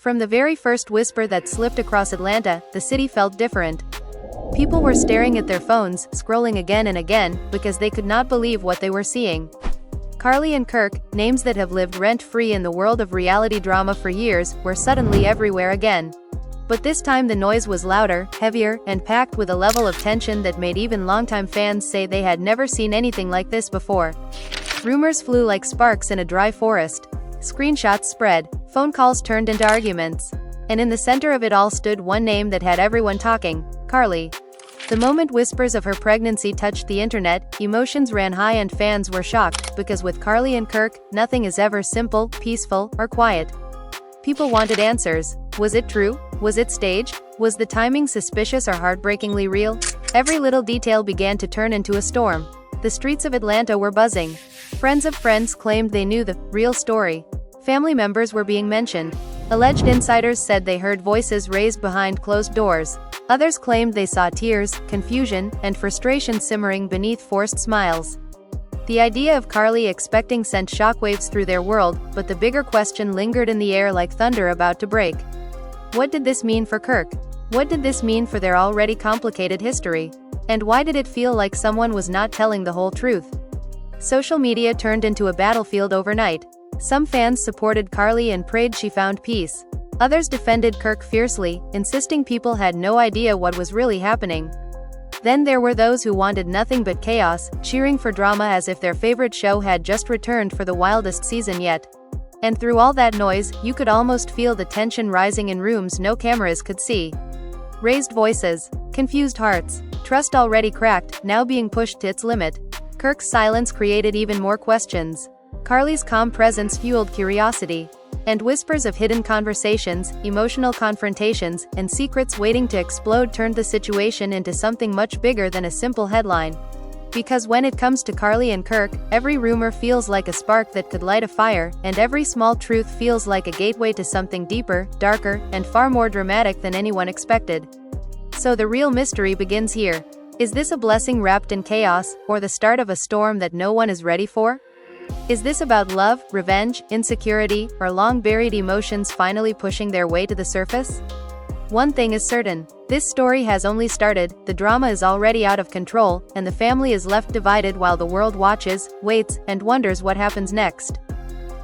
From the very first whisper that slipped across Atlanta, the city felt different. People were staring at their phones, scrolling again and again, because they could not believe what they were seeing. Karlie and Kirk, names that have lived rent-free in the world of reality drama for years, were suddenly everywhere again. But this time the noise was louder, heavier, and packed with a level of tension that made even longtime fans say they had never seen anything like this before. Rumors flew like sparks in a dry forest. Screenshots spread, phone calls turned into arguments. And in the center of it all stood one name that had everyone talking: Karlie. The moment whispers of her pregnancy touched the internet, emotions ran high and fans were shocked, because with Karlie and Kirk, nothing is ever simple, peaceful, or quiet. People wanted answers. Was it true? Was it staged? Was the timing suspicious or heartbreakingly real? Every little detail began to turn into a storm. The streets of Atlanta were buzzing. Friends of friends claimed they knew the real story. Family members were being mentioned. Alleged insiders said they heard voices raised behind closed doors. Others claimed they saw tears, confusion, and frustration simmering beneath forced smiles. The idea of Karlie expecting sent shockwaves through their world, but the bigger question lingered in the air like thunder about to break. What did this mean for Kirk? What did this mean for their already complicated history? And why did it feel like someone was not telling the whole truth? Social media turned into a battlefield overnight. Some fans supported Karlie and prayed she found peace. Others defended Kirk fiercely, insisting people had no idea what was really happening. Then there were those who wanted nothing but chaos, cheering for drama as if their favorite show had just returned for the wildest season yet. And through all that noise, you could almost feel the tension rising in rooms no cameras could see. Raised voices, confused hearts, trust already cracked, now being pushed to its limit. Kirk's silence created even more questions. Karlie's calm presence fueled curiosity. And whispers of hidden conversations, emotional confrontations, and secrets waiting to explode turned the situation into something much bigger than a simple headline. Because when it comes to Karlie and Kirk, every rumor feels like a spark that could light a fire, and every small truth feels like a gateway to something deeper, darker, and far more dramatic than anyone expected. So the real mystery begins here. Is this a blessing wrapped in chaos, or the start of a storm that no one is ready for? Is this about love, revenge, insecurity, or long-buried emotions finally pushing their way to the surface? One thing is certain. This story has only started, the drama is already out of control, and the family is left divided while the world watches, waits, and wonders what happens next.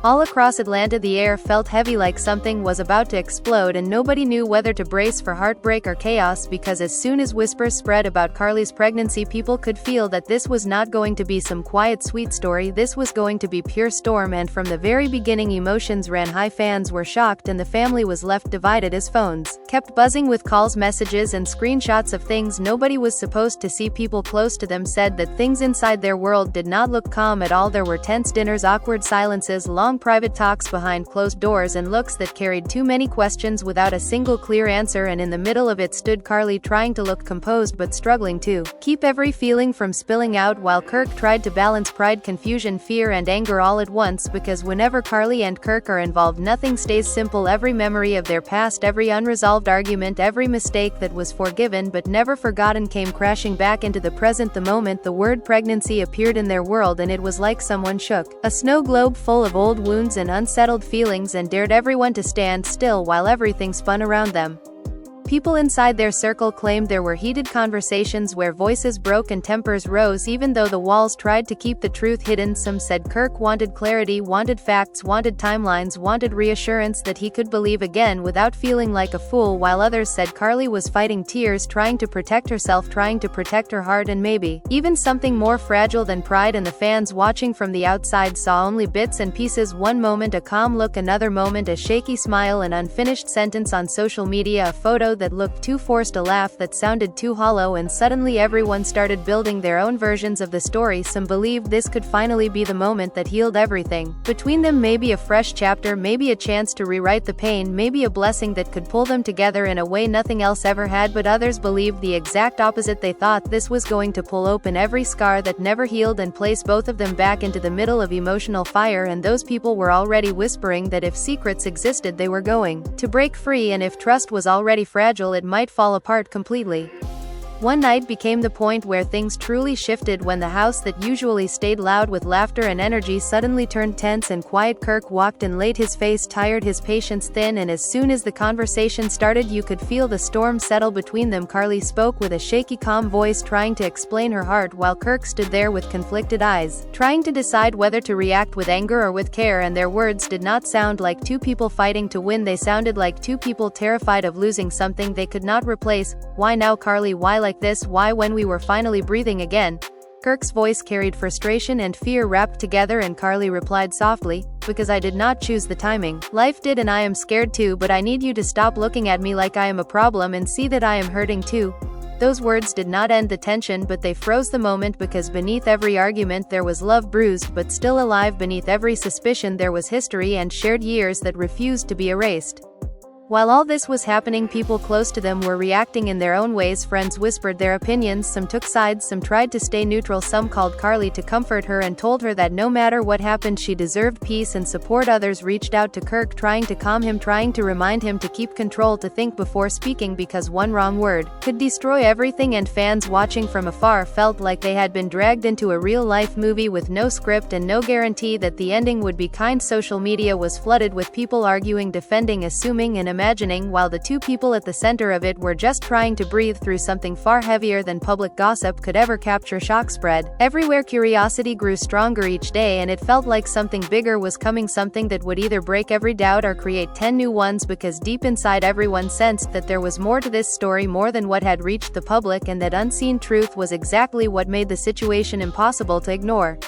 All across Atlanta the air felt heavy like something was about to explode and nobody knew whether to brace for heartbreak or chaos because as soon as whispers spread about Karlie's pregnancy people could feel that this was not going to be some quiet sweet story, this was going to be pure storm and from the very beginning emotions ran high, fans were shocked and the family was left divided as phones kept buzzing with calls, messages and screenshots of things nobody was supposed to see. People close to them said that things inside their world did not look calm at all. There were tense dinners, awkward silences, long private talks behind closed doors and looks that carried too many questions without a single clear answer, and in the middle of it stood Karlie trying to look composed but struggling to keep every feeling from spilling out while Kirk tried to balance pride, confusion, fear and anger all at once because whenever Karlie and Kirk are involved nothing stays simple. Every memory of their past, every unresolved argument, every mistake that was forgiven but never forgotten came crashing back into the present the moment the word pregnancy appeared in their world, and it was like someone shook a snow globe full of old wounds and unsettled feelings and dared everyone to stand still while everything spun around them. People inside their circle claimed there were heated conversations where voices broke and tempers rose even though the walls tried to keep the truth hidden. Some said Kirk wanted clarity, wanted facts, wanted timelines, wanted reassurance that he could believe again without feeling like a fool, while others said Karlie was fighting tears, trying to protect herself, trying to protect her heart and maybe even something more fragile than pride. And the fans watching from the outside saw only bits and pieces. One moment a calm look, another moment a shaky smile, an unfinished sentence on social media, a photo that looked too forced, a laugh that sounded too hollow, and suddenly everyone started building their own versions of the story. Some believed this could finally be the moment that healed everything between them, maybe a fresh chapter, maybe a chance to rewrite the pain, maybe a blessing that could pull them together in a way nothing else ever had. But others believed the exact opposite. They thought this was going to pull open every scar that never healed and place both of them back into the middle of emotional fire, and those people were already whispering that if secrets existed they were going to break free, and if trust was already fragile it might fall apart completely. One night became the point where things truly shifted when the house that usually stayed loud with laughter and energy suddenly turned tense and quiet. Kirk walked in late, his face tired, his patience thin, and as soon as the conversation started you could feel the storm settle between them. Karlie spoke with a shaky, calm voice, trying to explain her heart, while Kirk stood there with conflicted eyes, trying to decide whether to react with anger or with care, and their words did not sound like two people fighting to win, they sounded like two people terrified of losing something they could not replace. "Why now, Karlie? Why like this? Why?" When we were finally breathing again, Kirk's voice carried frustration and fear wrapped together, and Karlie replied softly, "Because I did not choose the timing. Life did, and I am scared too, but I need you to stop looking at me like I am a problem and see that I am hurting too." Those words did not end the tension, but they froze the moment, because beneath every argument there was love, bruised but still alive. Beneath every suspicion there was history and shared years that refused to be erased. While all this was happening, people close to them were reacting in their own ways. Friends whispered their opinions, some took sides, some tried to stay neutral, some called Karlie to comfort her and told her that no matter what happened she deserved peace and support. Others reached out to Kirk, trying to calm him, trying to remind him to keep control, to think before speaking, because one wrong word could destroy everything. And fans watching from afar felt like they had been dragged into a real-life movie with no script and no guarantee that the ending would be kind. Social media was flooded with people arguing, defending, assuming, and imagining, while the two people at the center of it were just trying to breathe through something far heavier than public gossip could ever capture. Shock spread everywhere, curiosity grew stronger each day, and it felt like something bigger was coming, something that would either break every doubt or create 10 new ones, because deep inside everyone sensed that there was more to this story, more than what had reached the public, and that unseen truth was exactly what made the situation impossible to ignore.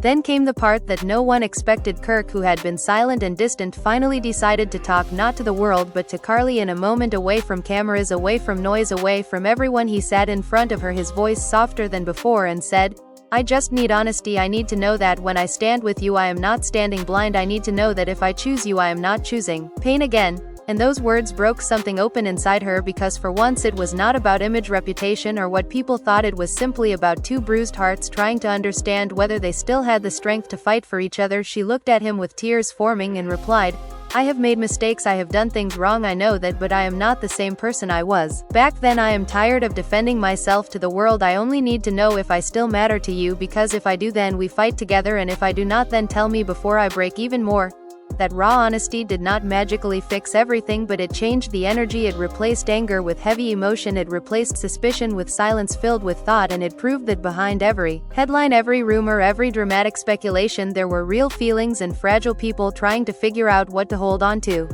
Then came the part that no one expected. Kirk, who had been silent and distant, finally decided to talk, not to the world but to Karlie. In a moment, away from cameras, away from noise, away from everyone, he sat in front of her, his voice softer than before, and said, "I just need honesty. I need to know that when I stand with you I am not standing blind. I need to know that if I choose you I am not choosing pain again." And those words broke something open inside her, because for once it was not about image, reputation, or what people thought. It was simply about two bruised hearts trying to understand whether they still had the strength to fight for each other. She looked at him with tears forming and replied, "I have made mistakes, I have done things wrong, I know that, but I am not the same person I was back then. I am tired of defending myself to the world. I only need to know if I still matter to you, because if I do then we fight together, and if I do not then tell me before I break even more." That raw honesty did not magically fix everything, but it changed the energy. It replaced anger with heavy emotion, it replaced suspicion with silence filled with thought, and it proved that behind every headline, every rumor, every dramatic speculation, there were real feelings and fragile people trying to figure out what to hold on to.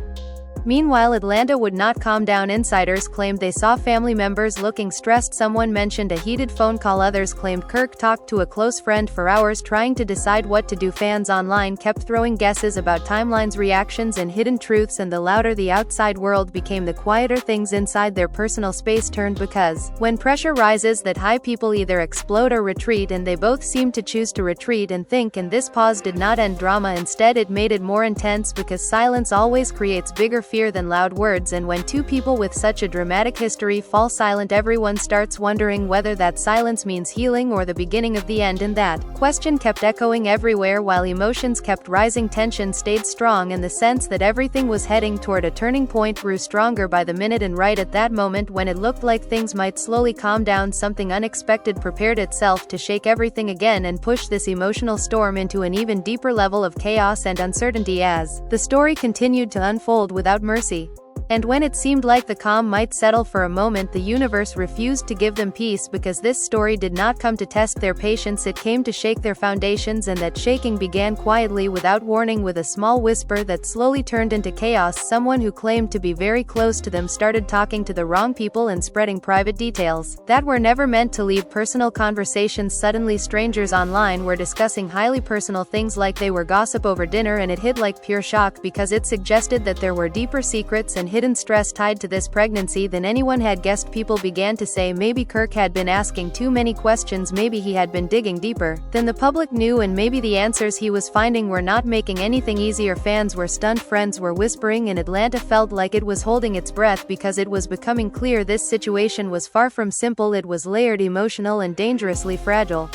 Meanwhile, Atlanta would not calm down. Insiders claimed they saw family members looking stressed. Someone mentioned a heated phone call. Others claimed Kirk talked to a close friend for hours trying to decide what to do. Fans online kept throwing guesses about timelines, reactions, and hidden truths, and the louder the outside world became, the quieter things inside their personal space turned, because when pressure rises that high, people either explode or retreat, and they both seemed to choose to retreat and think. And this pause did not end drama, instead it made it more intense, because silence always creates bigger fear than loud words, and when two people with such a dramatic history fall silent, everyone starts wondering whether that silence means healing or the beginning of the end. And that question kept echoing everywhere, while emotions kept rising. Tension stayed strong, and the sense that everything was heading toward a turning point grew stronger by the minute. And right at that moment, when it looked like things might slowly calm down, something unexpected prepared itself to shake everything again and push this emotional storm into an even deeper level of chaos and uncertainty. As the story continued to unfold without mercy, and when it seemed like the calm might settle for a moment, the universe refused to give them peace, because this story did not come to test their patience, it came to shake their foundations. And that shaking began quietly, without warning, with a small whisper that slowly turned into chaos. Someone who claimed to be very close to them started talking to the wrong people and spreading private details that were never meant to leave personal conversations. Suddenly strangers online were discussing highly personal things like they were gossip over dinner, and it hit like pure shock, because it suggested that there were deeper secrets and hidden stress tied to this pregnancy than anyone had guessed. People began to say maybe Kirk had been asking too many questions, maybe he had been digging deeper than the public knew, and maybe the answers he was finding were not making anything easier. Fans were stunned, friends were whispering, and Atlanta felt like it was holding its breath, because it was becoming clear this situation was far from simple. It was layered, emotional, and dangerously fragile.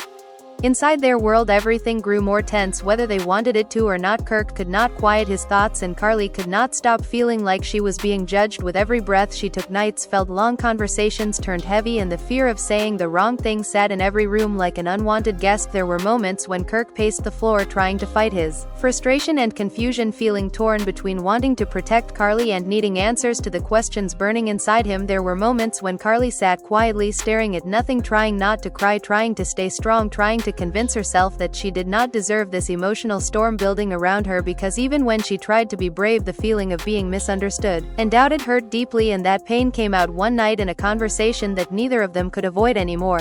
Inside their world everything grew more tense whether they wanted it to or not. Kirk could not quiet his thoughts and Karlie could not stop feeling like she was being judged with every breath she took. Nights felt long, conversations turned heavy, and the fear of saying the wrong thing sat in every room like an unwanted guest. There were moments when Kirk paced the floor trying to fight his frustration and confusion, feeling torn between wanting to protect Karlie and needing answers to the questions burning inside him. There were moments when Karlie sat quietly staring at nothing, trying not to cry, trying to stay strong, trying to convince herself that she did not deserve this emotional storm building around her, because even when she tried to be brave, the feeling of being misunderstood and doubted hurt deeply, and that pain came out one night in a conversation that neither of them could avoid anymore.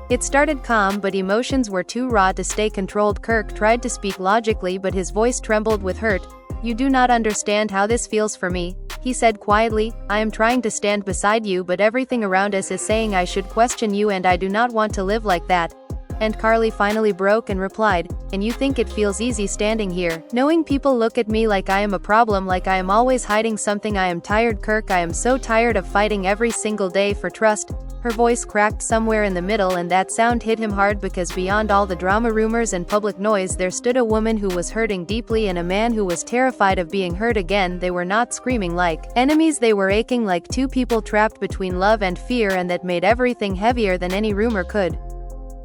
It started calm, but emotions were too raw to stay controlled. Kirk tried to speak logically, but his voice trembled with hurt. "You do not understand how this feels for me," he said quietly. "I am trying to stand beside you, but everything around us is saying I should question you, and I do not want to live like that." And Karlie finally broke and replied, "And you think it feels easy standing here, knowing people look at me like I am a problem, like I am always hiding something? I am tired, Kirk. I am so tired of fighting every single day for trust." Her voice cracked somewhere in the middle, and that sound hit him hard, because beyond all the drama, rumors, and public noise, there stood a woman who was hurting deeply and a man who was terrified of being hurt again. They were not screaming like enemies, they were aching like two people trapped between love and fear, and that made everything heavier than any rumor could.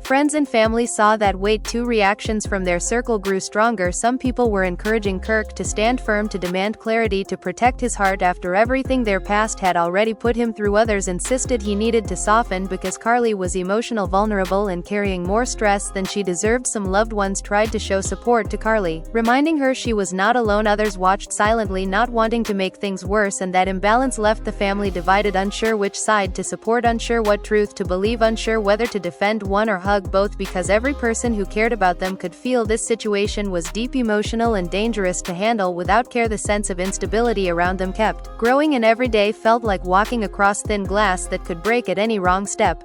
Friends and family saw that weight too. Reactions from their circle grew stronger. Some people were encouraging Kirk to stand firm, to demand clarity, to protect his heart after everything their past had already put him through. Others insisted he needed to soften because Karlie was emotional, vulnerable, and carrying more stress than she deserved. Some loved ones tried to show support to Karlie, reminding her she was not alone. Others watched silently, not wanting to make things worse, and that imbalance left the family divided, unsure which side to support, unsure what truth to believe, unsure whether to defend one or hug both, because every person who cared about them could feel this situation was deep, emotional, and dangerous to handle without care. The sense of instability around them kept growing, and every day felt like walking across thin glass that could break at any wrong step.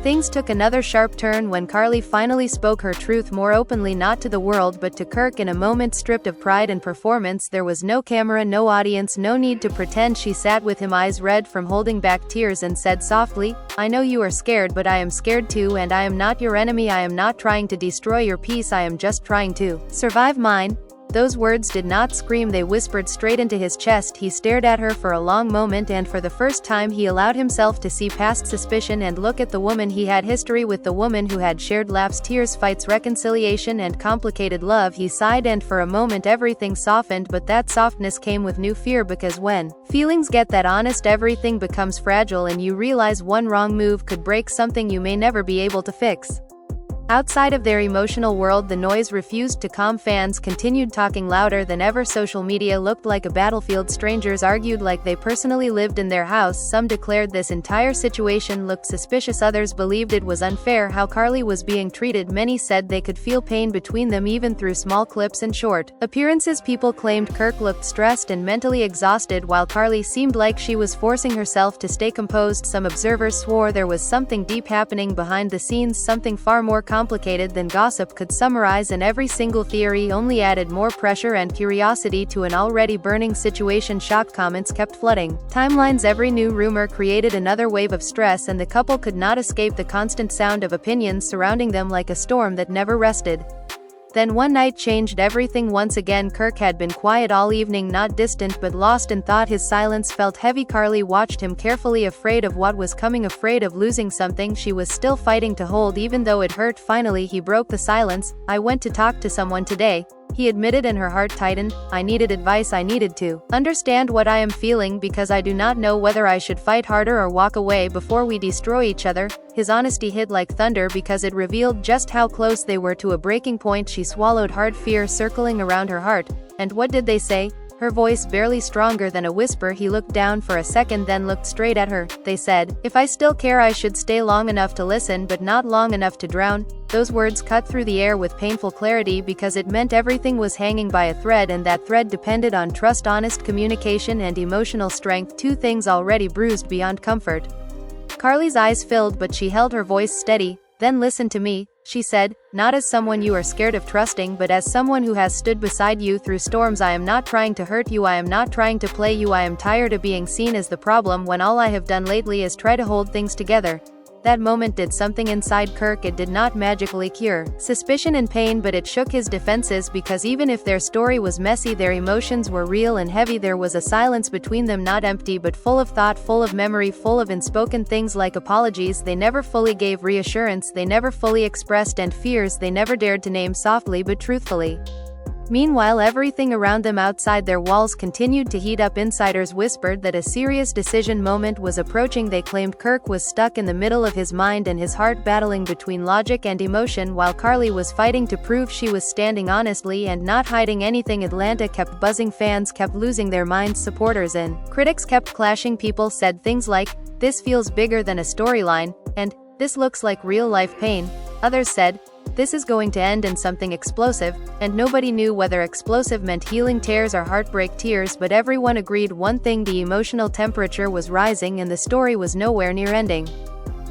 Things took another sharp turn when Karlie finally spoke her truth more openly, not to the world but to Kirk. In a moment stripped of pride and performance, there was no camera, no audience, no need to pretend. She sat with him, eyes red from holding back tears, and said softly, "I know you are scared, but I am scared too, and I am not your enemy. I am not trying to destroy your peace. I am just trying to survive mine." Those words did not scream, they whispered straight into his chest. He stared at her for a long moment, and for the first time he allowed himself to see past suspicion and look at the woman he had history with, the woman who had shared laughs, tears, fights, reconciliation, and complicated love. He sighed, and for a moment everything softened, but that softness came with new fear, because when feelings get that honest, everything becomes fragile, and you realize one wrong move could break something you may never be able to fix. Outside of their emotional world, the noise refused to calm. Fans continued talking louder than ever. Social media looked like a battlefield. Strangers argued like they personally lived in their house. Some declared this entire situation looked suspicious. Others believed it was unfair how Karlie was being treated. Many said they could feel pain between them even through small clips and short appearances. People claimed Kirk looked stressed and mentally exhausted, while Karlie seemed like she was forcing herself to stay composed. Some observers swore there was something deep happening behind the scenes, something far more complicated than gossip could summarize, and every single theory only added more pressure and curiosity to an already burning situation. Shock comments kept flooding timelines. Every new rumor created another wave of stress, and the couple could not escape the constant sound of opinions surrounding them like a storm that never rested. Then one night changed everything. Once again Kirk had been quiet all evening, not distant but lost in thought. His silence felt heavy. Karlie watched him carefully, afraid of what was coming, afraid of losing something she was still fighting to hold even though it hurt. Finally he broke the silence. "I went to talk to someone today," he admitted, and her heart tightened. "I needed advice. I needed to understand what I am feeling, because I do not know whether I should fight harder or walk away before we destroy each other." His honesty hit like thunder because it revealed just how close they were to a breaking point. She swallowed hard, fear circling around her heart. "And what did they say?" Her voice barely stronger than a whisper. He looked down for a second, then looked straight at her. "They said, if I still care I should stay long enough to listen, but not long enough to drown." Those words cut through the air with painful clarity, because it meant everything was hanging by a thread, and that thread depended on trust, honest communication, and emotional strength, two things already bruised beyond comfort. Karlie's eyes filled, but she held her voice steady. "Then listen to me," she said, "not as someone you are scared of trusting, but as someone who has stood beside you through storms. I am not trying to hurt you. I am not trying to play you. I am tired of being seen as the problem when all I have done lately is try to hold things together. That moment did something inside Kirk. It did not magically cure suspicion and pain, but it shook his defenses, because even if their story was messy, their emotions were real and heavy. There was a silence between them, not empty but full of thought, full of memory, full of unspoken things like apologies they never fully gave, reassurance they never fully expressed, and fears they never dared to name softly but truthfully. Meanwhile, everything around them outside their walls continued to heat up. Insiders whispered that a serious decision moment was approaching. They claimed Kirk was stuck in the middle of his mind and his heart, battling between logic and emotion, while Karlie was fighting to prove she was standing honestly and not hiding anything. Atlanta kept buzzing, fans kept losing their minds, supporters and critics kept clashing. People said things like, "This feels bigger than a storyline," and "This looks like real-life pain." Others said, "This is going to end in something explosive," and nobody knew whether explosive meant healing tears or heartbreak tears, but everyone agreed one thing: the emotional temperature was rising and the story was nowhere near ending.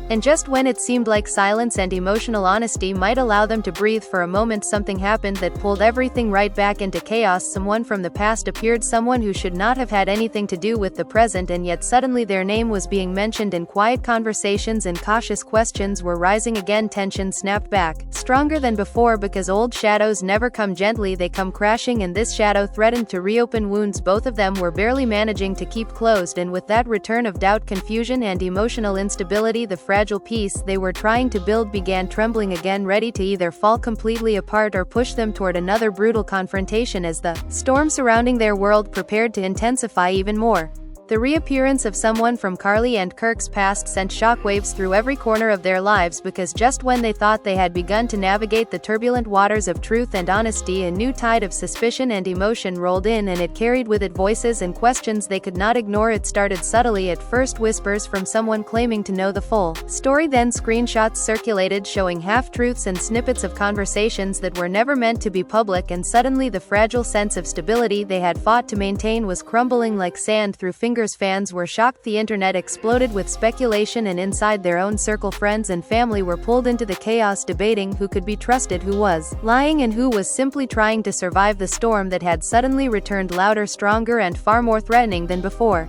And just when it seemed like silence and emotional honesty might allow them to breathe for a moment, something happened that pulled everything right back into chaos. Someone from the past appeared, someone who should not have had anything to do with the present, and yet suddenly their name was being mentioned in quiet conversations, and cautious questions were rising again. Tension snapped back, stronger than before, because old shadows never come gently, they come crashing, and this shadow threatened to reopen wounds both of them were barely managing to keep closed. And with that return of doubt, confusion, and emotional instability, the fragile peace they were trying to build began trembling again, ready to either fall completely apart or push them toward another brutal confrontation as the storm surrounding their world prepared to intensify even more. The reappearance of someone from Karlie and Kirk's past sent shockwaves through every corner of their lives, because just when they thought they had begun to navigate the turbulent waters of truth and honesty, a new tide of suspicion and emotion rolled in, and it carried with it voices and questions they could not ignore. It started subtly, at first whispers from someone claiming to know the full story, then screenshots circulated showing half-truths and snippets of conversations that were never meant to be public, and suddenly the fragile sense of stability they had fought to maintain was crumbling like sand through fingers. Fans were shocked, the internet exploded with speculation, and inside their own circle, friends and family were pulled into the chaos, debating who could be trusted, who was lying, and who was simply trying to survive the storm that had suddenly returned, louder, stronger, and far more threatening than before.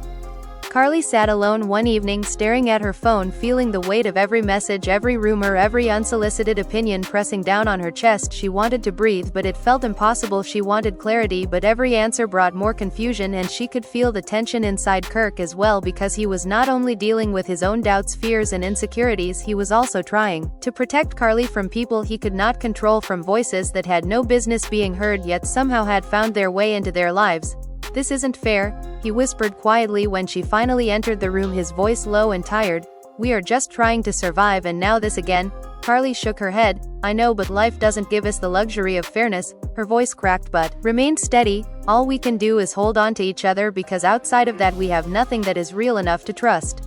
Karlie sat alone one evening, staring at her phone, feeling the weight of every message, every rumor, every unsolicited opinion pressing down on her chest. She wanted to breathe, but it felt impossible. She wanted clarity, but every answer brought more confusion, and she could feel the tension inside Kirk as well, because he was not only dealing with his own doubts, fears, and insecurities, he was also trying to protect Karlie from people he could not control, from voices that had no business being heard yet somehow had found their way into their lives. "This isn't fair," he whispered quietly when she finally entered the room, his voice low and tired. "We are just trying to survive, and now this again." Karlie shook her head. "I know, but life doesn't give us the luxury of fairness." Her voice cracked but remained steady. "All we can do is hold on to each other, because outside of that we have nothing that is real enough to trust."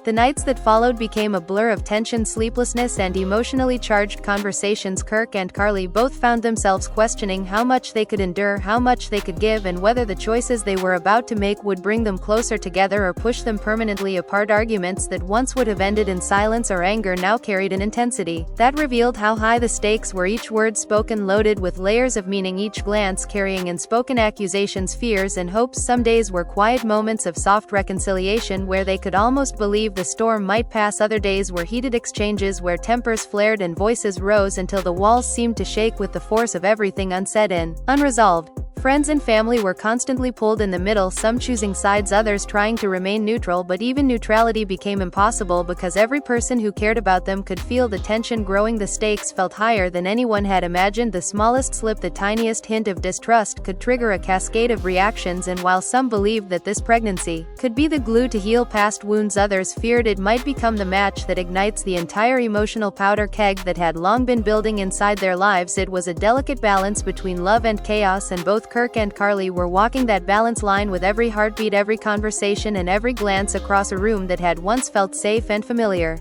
The nights that followed became a blur of tension, sleeplessness, and emotionally charged conversations. Kirk and Karlie both found themselves questioning how much they could endure, how much they could give, and whether the choices they were about to make would bring them closer together or push them permanently apart. Arguments that once would have ended in silence or anger now carried an intensity that revealed how high the stakes were, each word spoken loaded with layers of meaning, each glance carrying unspoken accusations, fears, and hopes. Some days were quiet moments of soft reconciliation where they could almost believe the storm might pass. Other days were heated exchanges where tempers flared and voices rose until the walls seemed to shake with the force of everything unsaid and unresolved. Friends and family were constantly pulled in the middle, some choosing sides, others trying to remain neutral, but even neutrality became impossible because every person who cared about them could feel the tension growing. The stakes felt higher than anyone had imagined. The smallest slip, the tiniest hint of distrust could trigger a cascade of reactions, and while some believed that this pregnancy could be the glue to heal past wounds, others feared it might become the match that ignites the entire emotional powder keg that had long been building inside their lives. It was a delicate balance between love and chaos, and both Kirk and Karlie were walking that balance line with every heartbeat, every conversation, and every glance across a room that had once felt safe and familiar.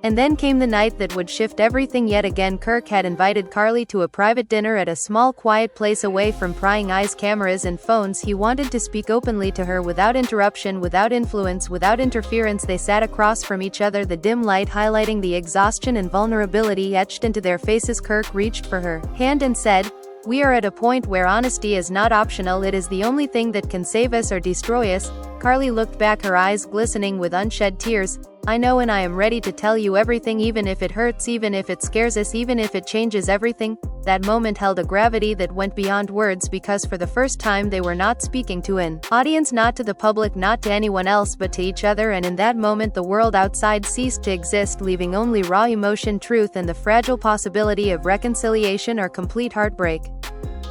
And then came the night that would shift everything yet again. Kirk had invited Karlie to a private dinner at a small, quiet place away from prying eyes, cameras, and phones. He wanted to speak openly to her without interruption, without influence, without interference. They sat across from each other, the dim light highlighting the exhaustion and vulnerability etched into their faces. Kirk reached for her hand and said, "We are at a point where honesty is not optional, it is the only thing that can save us or destroy us." Karlie looked back, her eyes glistening with unshed tears. I know, and I am ready to tell you everything, even if it hurts, even if it scares us, even if it changes everything." That moment held a gravity that went beyond words, because for the first time they were not speaking to an audience, not to the public, not to anyone else, but to each other, and in that moment the world outside ceased to exist, leaving only raw emotion, truth, and the fragile possibility of reconciliation or complete heartbreak.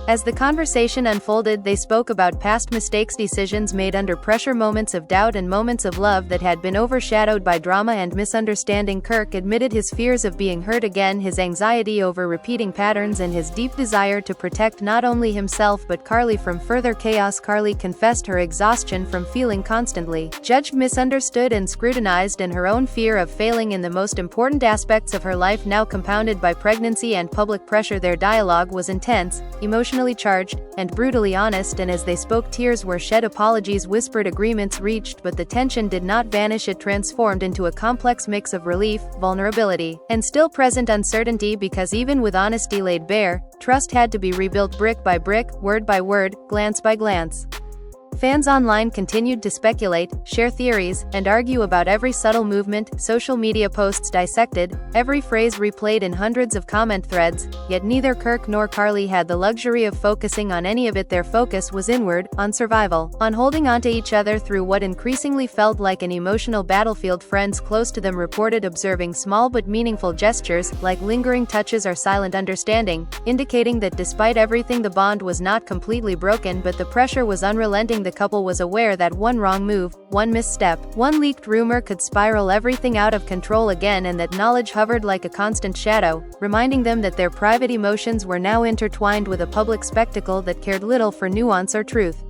As the conversation unfolded, they spoke about past mistakes, decisions made under pressure, moments of doubt, and moments of love that had been overshadowed by drama and misunderstanding. Kirk admitted his fears of being hurt again, his anxiety over repeating patterns, and his deep desire to protect not only himself but Karlie from further chaos. Karlie confessed her exhaustion from feeling constantly judged, misunderstood, and scrutinized, and her own fear of failing in the most important aspects of her life, now compounded by pregnancy and public pressure. Their dialogue was intense, emotionally charged, and brutally honest, and as they spoke, tears were shed, apologies whispered, agreements reached, but the tension did not vanish. It transformed into a complex mix of relief, vulnerability, and still present uncertainty, because even with honesty laid bare, trust had to be rebuilt brick by brick, word by word, glance by glance. Fans online continued to speculate, share theories, and argue about every subtle movement. Social media posts dissected every phrase, replayed in hundreds of comment threads, yet neither Kirk nor Karlie had the luxury of focusing on any of it. Their focus was inward, on survival, on holding onto each other through what increasingly felt like an emotional battlefield. Friends close to them reported observing small but meaningful gestures, like lingering touches or silent understanding, indicating that despite everything the bond was not completely broken, but the pressure was unrelenting. The couple was aware that one wrong move, one misstep, one leaked rumor could spiral everything out of control again, and that knowledge hovered like a constant shadow, reminding them that their private emotions were now intertwined with a public spectacle that cared little for nuance or truth.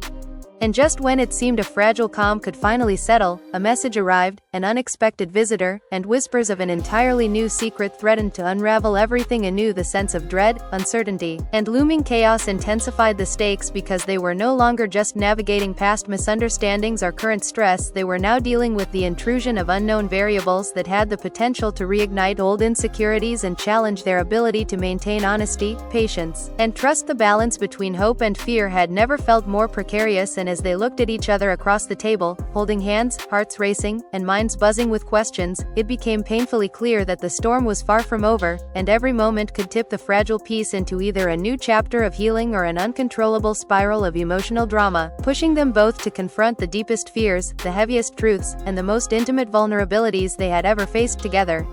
And just when it seemed a fragile calm could finally settle, a message arrived, an unexpected visitor, and whispers of an entirely new secret threatened to unravel everything anew. The sense of dread, uncertainty, and looming chaos intensified the stakes, because they were no longer just navigating past misunderstandings or current stress. They were now dealing with the intrusion of unknown variables that had the potential to reignite old insecurities and challenge their ability to maintain honesty, patience, and trust. The balance between hope and fear had never felt more precarious, and as they looked at each other across the table, holding hands, hearts racing, and minds buzzing with questions, it became painfully clear that the storm was far from over, and every moment could tip the fragile peace into either a new chapter of healing or an uncontrollable spiral of emotional drama, pushing them both to confront the deepest fears, the heaviest truths, and the most intimate vulnerabilities they had ever faced together.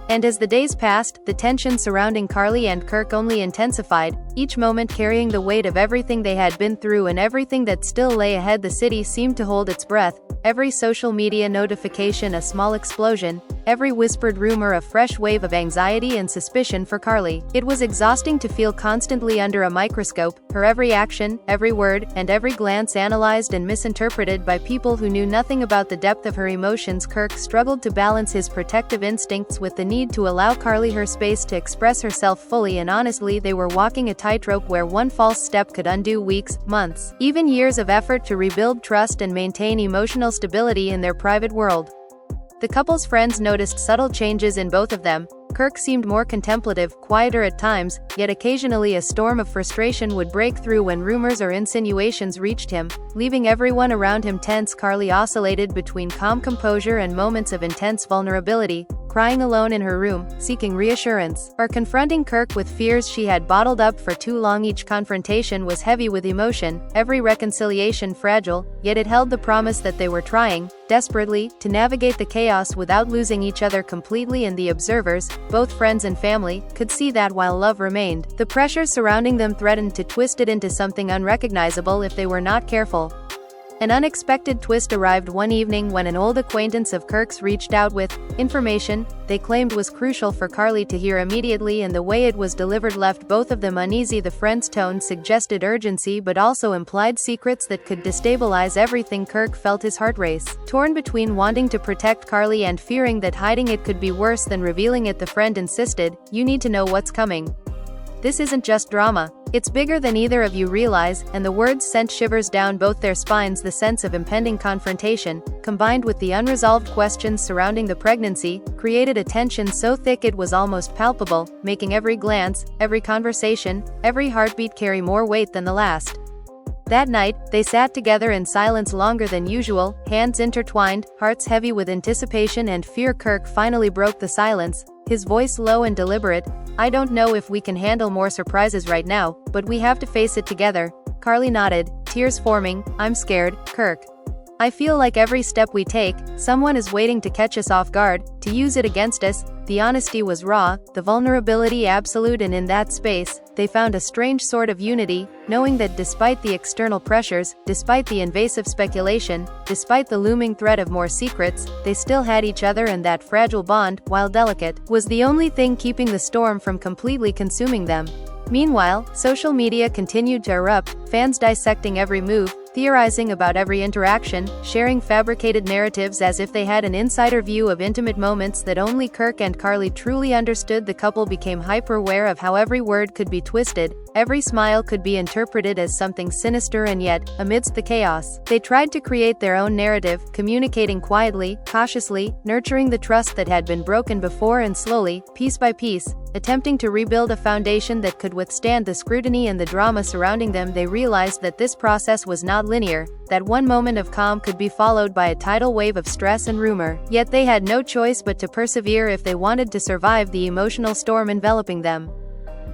And as the days passed, the tension surrounding Karlie and Kirk only intensified, each moment carrying the weight of everything they had been through and everything that still lay ahead. The city seemed to hold its breath, every social media notification a small explosion, every whispered rumor a fresh wave of anxiety and suspicion for Karlie. It was exhausting to feel constantly under a microscope, her every action, every word, and every glance analyzed and misinterpreted by people who knew nothing about the depth of her emotions. Kirk struggled to balance his protective instincts with the need to allow Karlie her space to express herself fully and honestly. They were walking a tightrope where one false step could undo weeks, months, even years of effort to rebuild trust and maintain emotional stability in their private world. The couple's friends noticed subtle changes in both of them. Kirk seemed more contemplative, quieter at times, yet occasionally a storm of frustration would break through when rumors or insinuations reached him, leaving everyone around him tense. Karlie oscillated between calm composure and moments of intense vulnerability, crying alone in her room, seeking reassurance, or confronting Kirk with fears she had bottled up for too long. Each confrontation was heavy with emotion, every reconciliation fragile, yet it held the promise that they were trying, desperately, to navigate the chaos without losing each other completely. And the observers, both friends and family, could see that while love remained, the pressures surrounding them threatened to twist it into something unrecognizable if they were not careful. An unexpected twist arrived one evening when an old acquaintance of Kirk's reached out with information they claimed was crucial for Karlie to hear immediately, and the way it was delivered left both of them uneasy. The friend's tone suggested urgency but also implied secrets that could destabilize everything. Kirk felt his heart race, torn between wanting to protect Karlie and fearing that hiding it could be worse than revealing it. The friend insisted, "You need to know what's coming. This isn't just drama. It's bigger than either of you realize," and the words sent shivers down both their spines. The sense of impending confrontation, combined with the unresolved questions surrounding the pregnancy, created a tension so thick it was almost palpable, making every glance, every conversation, every heartbeat carry more weight than the last. That night, they sat together in silence longer than usual, hands intertwined, hearts heavy with anticipation and fear. Kirk finally broke the silence, his voice low and deliberate. "I don't know if we can handle more surprises right now, but we have to face it together." Karlie nodded, tears forming. "I'm scared, Kirk. I feel like every step we take, someone is waiting to catch us off guard, to use it against us." The honesty was raw, the vulnerability absolute, and in that space, they found a strange sort of unity, knowing that despite the external pressures, despite the invasive speculation, despite the looming threat of more secrets, they still had each other, and that fragile bond, while delicate, was the only thing keeping the storm from completely consuming them. Meanwhile, social media continued to erupt, fans dissecting every move, theorizing about every interaction, sharing fabricated narratives as if they had an insider view of intimate moments that only Kirk and Karlie truly understood. The couple became hyper-aware of how every word could be twisted, every smile could be interpreted as something sinister, and yet, amidst the chaos, they tried to create their own narrative, communicating quietly, cautiously, nurturing the trust that had been broken before, and slowly, piece by piece, attempting to rebuild a foundation that could withstand the scrutiny and the drama surrounding them. They realized that this process was not linear, that one moment of calm could be followed by a tidal wave of stress and rumor. Yet they had no choice but to persevere if they wanted to survive the emotional storm enveloping them.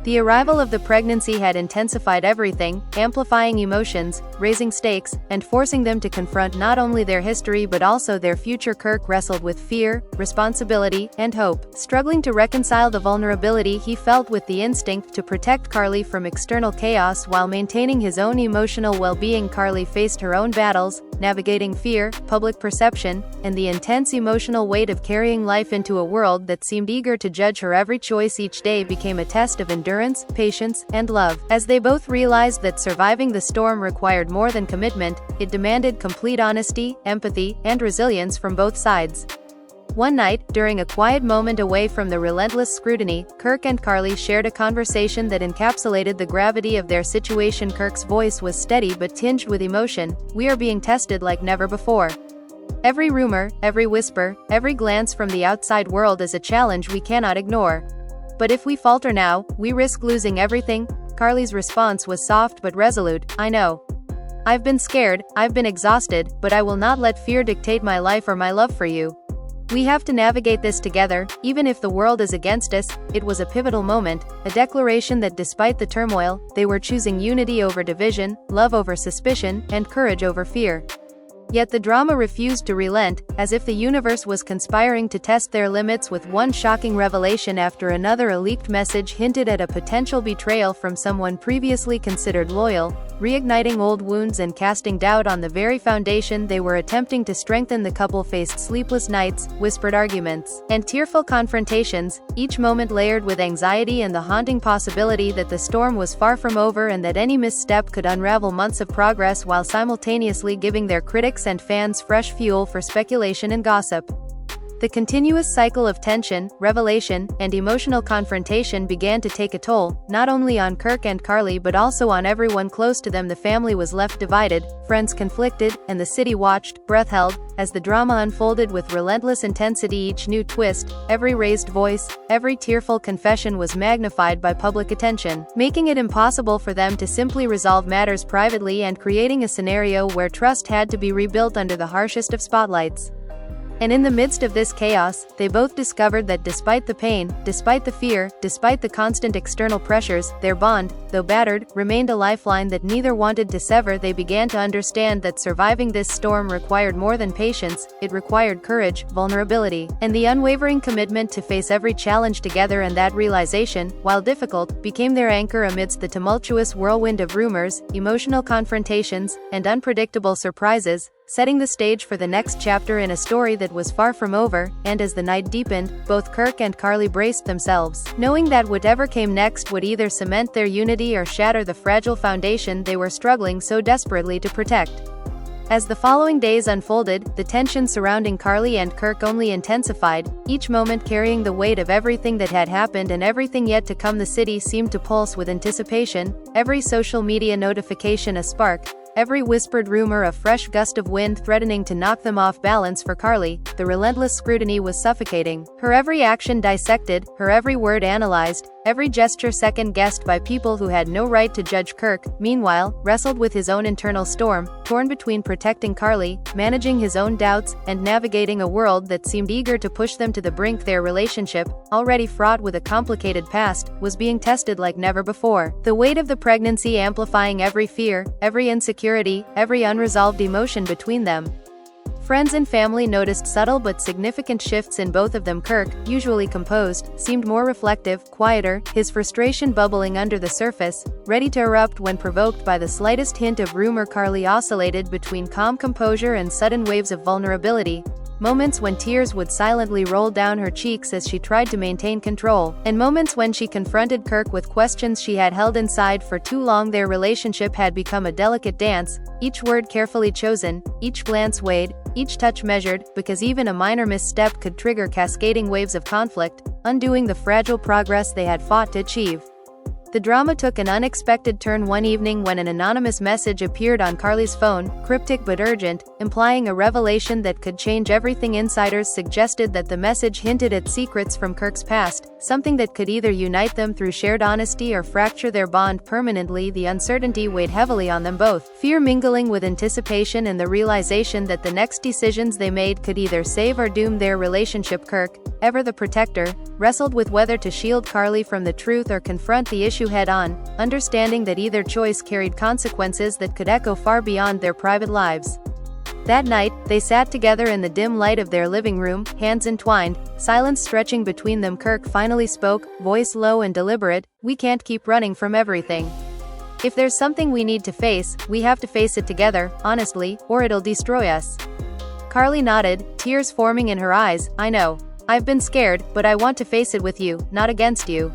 The arrival of the pregnancy had intensified everything, amplifying emotions, raising stakes, and forcing them to confront not only their history but also their future. Kirk wrestled with fear, responsibility, and hope, struggling to reconcile the vulnerability he felt with the instinct to protect Karlie from external chaos while maintaining his own emotional well-being. Karlie faced her own battles, navigating fear, public perception, and the intense emotional weight of carrying life into a world that seemed eager to judge her every choice. Each day became a test of endurance, patience, and love. As they both realized that surviving the storm required more than commitment, it demanded complete honesty, empathy, and resilience from both sides. One night, during a quiet moment away from the relentless scrutiny, Kirk and Karlie shared a conversation that encapsulated the gravity of their situation. Kirk's voice was steady but tinged with emotion. "We are being tested like never before. Every rumor, every whisper, every glance from the outside world is a challenge we cannot ignore. But if we falter now, we risk losing everything." Karlie's response was soft but resolute. "I know. I've been scared, I've been exhausted, but I will not let fear dictate my life or my love for you. We have to navigate this together, even if the world is against us." It was a pivotal moment, a declaration that despite the turmoil, they were choosing unity over division, love over suspicion, and courage over fear. Yet the drama refused to relent, as if the universe was conspiring to test their limits. With one shocking revelation after another, a leaked message hinted at a potential betrayal from someone previously considered loyal, reigniting old wounds and casting doubt on the very foundation they were attempting to strengthen. The couple faced sleepless nights, whispered arguments, and tearful confrontations, each moment layered with anxiety and the haunting possibility that the storm was far from over and that any misstep could unravel months of progress, while simultaneously giving their critics and fans fresh fuel for speculation and gossip. The continuous cycle of tension, revelation, and emotional confrontation began to take a toll, not only on Kirk and Karlie but also on everyone close to them. The family was left divided, friends conflicted, and the city watched, breath held, as the drama unfolded with relentless intensity. Each new twist, every raised voice, every tearful confession was magnified by public attention, making it impossible for them to simply resolve matters privately and creating a scenario where trust had to be rebuilt under the harshest of spotlights. And in the midst of this chaos, they both discovered that despite the pain, despite the fear, despite the constant external pressures, their bond, though battered, remained a lifeline that neither wanted to sever. They began to understand that surviving this storm required more than patience, it required courage, vulnerability, and the unwavering commitment to face every challenge together. And that realization, while difficult, became their anchor amidst the tumultuous whirlwind of rumors, emotional confrontations, and unpredictable surprises, setting the stage for the next chapter in a story that was far from over. And as the night deepened, both Kirk and Karlie braced themselves, knowing that whatever came next would either cement their unity or shatter the fragile foundation they were struggling so desperately to protect. As the following days unfolded, the tension surrounding Karlie and Kirk only intensified, each moment carrying the weight of everything that had happened and everything yet to come. The city seemed to pulse with anticipation, every social media notification a spark, every whispered rumor a fresh gust of wind threatening to knock them off balance. For Karlie, the relentless scrutiny was suffocating, her every action dissected, her every word analyzed, every gesture second-guessed by people who had no right to judge Kirk, meanwhile, wrestled with his own internal storm, torn between protecting Karlie, managing his own doubts, and navigating a world that seemed eager to push them to the brink. Their relationship, already fraught with a complicated past, was being tested like never before. The weight of the pregnancy amplifying every fear, every insecurity, every unresolved emotion between them. Friends and family noticed subtle but significant shifts in both of them. Kirk, usually composed, seemed more reflective, quieter, his frustration bubbling under the surface, ready to erupt when provoked by the slightest hint of rumor. Karlie oscillated between calm composure and sudden waves of vulnerability, moments when tears would silently roll down her cheeks as she tried to maintain control, and moments when she confronted Kirk with questions she had held inside for too long. Their relationship had become a delicate dance, each word carefully chosen, each glance weighed, each touch measured, because even a minor misstep could trigger cascading waves of conflict, undoing the fragile progress they had fought to achieve. The drama took an unexpected turn one evening when an anonymous message appeared on Karlie's phone, cryptic but urgent, implying a revelation that could change everything. Insiders suggested that the message hinted at secrets from Kirk's past, something that could either unite them through shared honesty or fracture their bond permanently. The uncertainty weighed heavily on them both, fear mingling with anticipation and the realization that the next decisions they made could either save or doom their relationship. Kirk, ever the protector, wrestled with whether to shield Karlie from the truth or confront the issue head-on, understanding that either choice carried consequences that could echo far beyond their private lives. That night, they sat together in the dim light of their living room, hands entwined, silence stretching between them. Kirk finally spoke, voice low and deliberate, "We can't keep running from everything. If there's something we need to face, we have to face it together, honestly, or it'll destroy us." Karlie nodded, tears forming in her eyes. "I know. I've been scared, but I want to face it with you, not against you.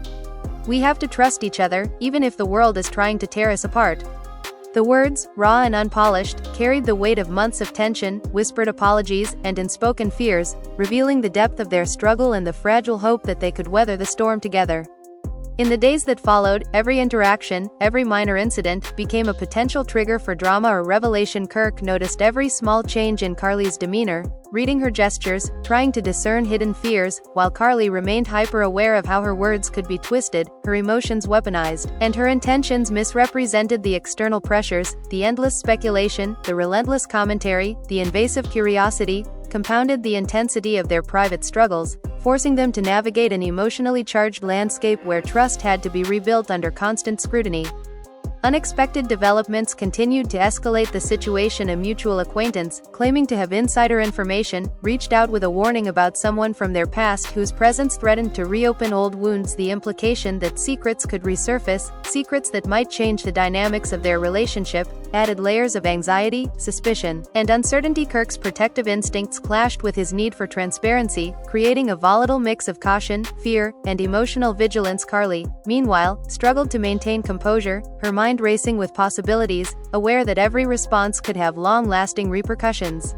We have to trust each other, even if the world is trying to tear us apart." The words, raw and unpolished, carried the weight of months of tension, whispered apologies, and unspoken fears, revealing the depth of their struggle and the fragile hope that they could weather the storm together. In the days that followed, every interaction, every minor incident, became a potential trigger for drama or revelation. Kirk noticed every small change in Karlie's demeanor, reading her gestures, trying to discern hidden fears, while Karlie remained hyper-aware of how her words could be twisted, her emotions weaponized, and her intentions misrepresented. The external pressures, the endless speculation, the relentless commentary, the invasive curiosity, compounded the intensity of their private struggles, forcing them to navigate an emotionally charged landscape where trust had to be rebuilt under constant scrutiny. Unexpected developments continued to escalate the situation. A mutual acquaintance, claiming to have insider information, reached out with a warning about someone from their past whose presence threatened to reopen old wounds. The implication that secrets could resurface, secrets that might change the dynamics of their relationship, added layers of anxiety, suspicion, and uncertainty. Kirk's protective instincts clashed with his need for transparency, creating a volatile mix of caution, fear, and emotional vigilance. Karlie, meanwhile, struggled to maintain composure, her mind racing with possibilities, aware that every response could have long-lasting repercussions.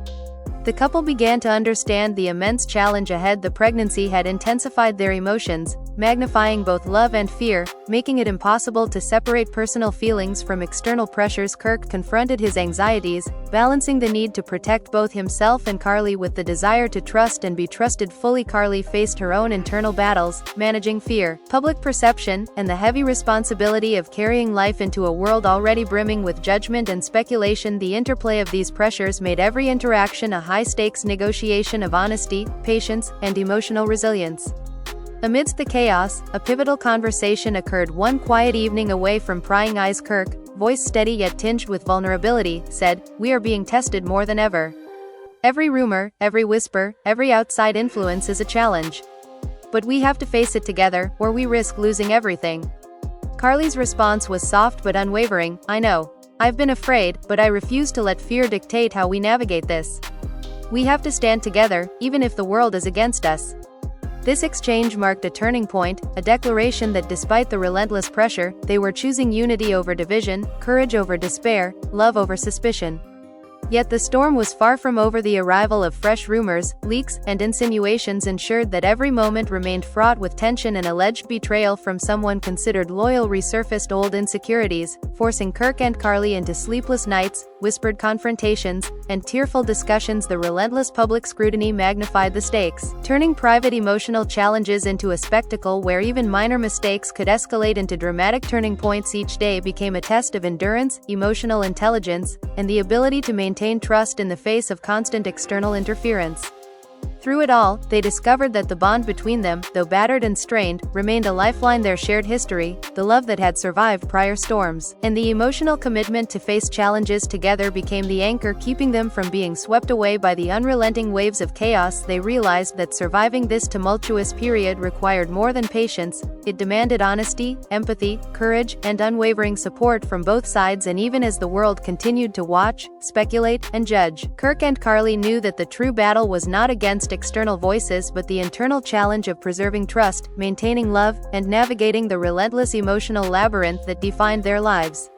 The couple began to understand the immense challenge ahead. The pregnancy had intensified their emotions, magnifying both love and fear, making it impossible to separate personal feelings from external pressures. Kirk confronted his anxieties, balancing the need to protect both himself and Karlie with the desire to trust and be trusted fully. Karlie faced her own internal battles, managing fear, public perception, and the heavy responsibility of carrying life into a world already brimming with judgment and speculation. The interplay of these pressures made every interaction a high-stakes negotiation of honesty, patience, and emotional resilience. Amidst the chaos, a pivotal conversation occurred one quiet evening away from prying eyes. Kirk, voice steady yet tinged with vulnerability, said, "We are being tested more than ever. Every rumor, every whisper, every outside influence is a challenge. But we have to face it together, or we risk losing everything." Karlie's response was soft but unwavering. "I know. I've been afraid, but I refuse to let fear dictate how we navigate this. We have to stand together, even if the world is against us." This exchange marked a turning point, a declaration that despite the relentless pressure, they were choosing unity over division, courage over despair, love over suspicion. Yet the storm was far from over. The arrival of fresh rumors, leaks, and insinuations ensured that every moment remained fraught with tension, and alleged betrayal from someone considered loyal resurfaced old insecurities, forcing Kirk and Karlie into sleepless nights, whispered confrontations, and tearful discussions. The relentless public scrutiny magnified the stakes, turning private emotional challenges into a spectacle where even minor mistakes could escalate into dramatic turning points. Each day became a test of endurance, emotional intelligence, and the ability to maintain trust in the face of constant external interference. Through it all, they discovered that the bond between them, though battered and strained, remained a lifeline. Their shared history, the love that had survived prior storms, and the emotional commitment to face challenges together became the anchor keeping them from being swept away by the unrelenting waves of chaos. They realized that surviving this tumultuous period required more than patience. It demanded honesty, empathy, courage, and unwavering support from both sides. And even as the world continued to watch, speculate, and judge, Kirk and Karlie knew that the true battle was not against external voices but the internal challenge of preserving trust, maintaining love, and navigating the relentless emotional labyrinth that defined their lives.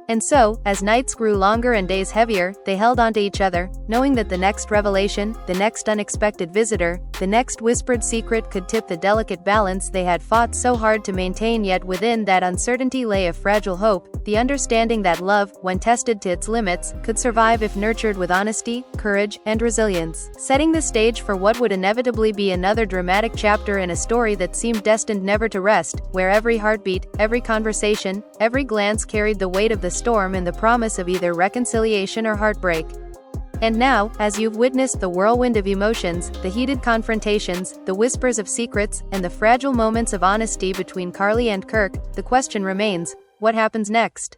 And so, as nights grew longer and days heavier, they held on to each other, knowing that the next revelation, the next unexpected visitor, the next whispered secret could tip the delicate balance they had fought so hard to maintain. Yet within that uncertainty lay a fragile hope, the understanding that love, when tested to its limits, could survive if nurtured with honesty, courage, and resilience, setting the stage for what would inevitably be another dramatic chapter in a story that seemed destined never to rest, where every heartbeat, every conversation, every glance carried the weight of the storm and the promise of either reconciliation or heartbreak. And now, as you've witnessed the whirlwind of emotions, the heated confrontations, the whispers of secrets, and the fragile moments of honesty between Karlie and Kirk, the question remains, what happens next?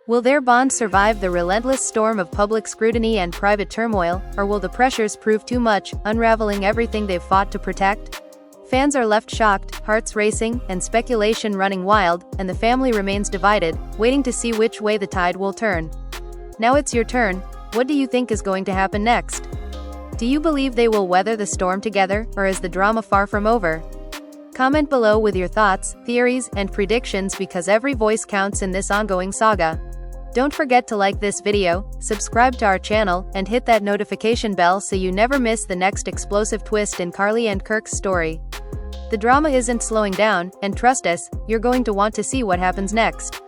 Will their bond survive the relentless storm of public scrutiny and private turmoil, or will the pressures prove too much, unraveling everything they've fought to protect? Fans are left shocked, hearts racing, and speculation running wild, and the family remains divided, waiting to see which way the tide will turn. Now it's your turn. What do you think is going to happen next? Do you believe they will weather the storm together, or is the drama far from over? Comment below with your thoughts, theories, and predictions, because every voice counts in this ongoing saga. Don't forget to like this video, subscribe to our channel, and hit that notification bell so you never miss the next explosive twist in Karlie and Kirk's story. The drama isn't slowing down, and trust us, you're going to want to see what happens next.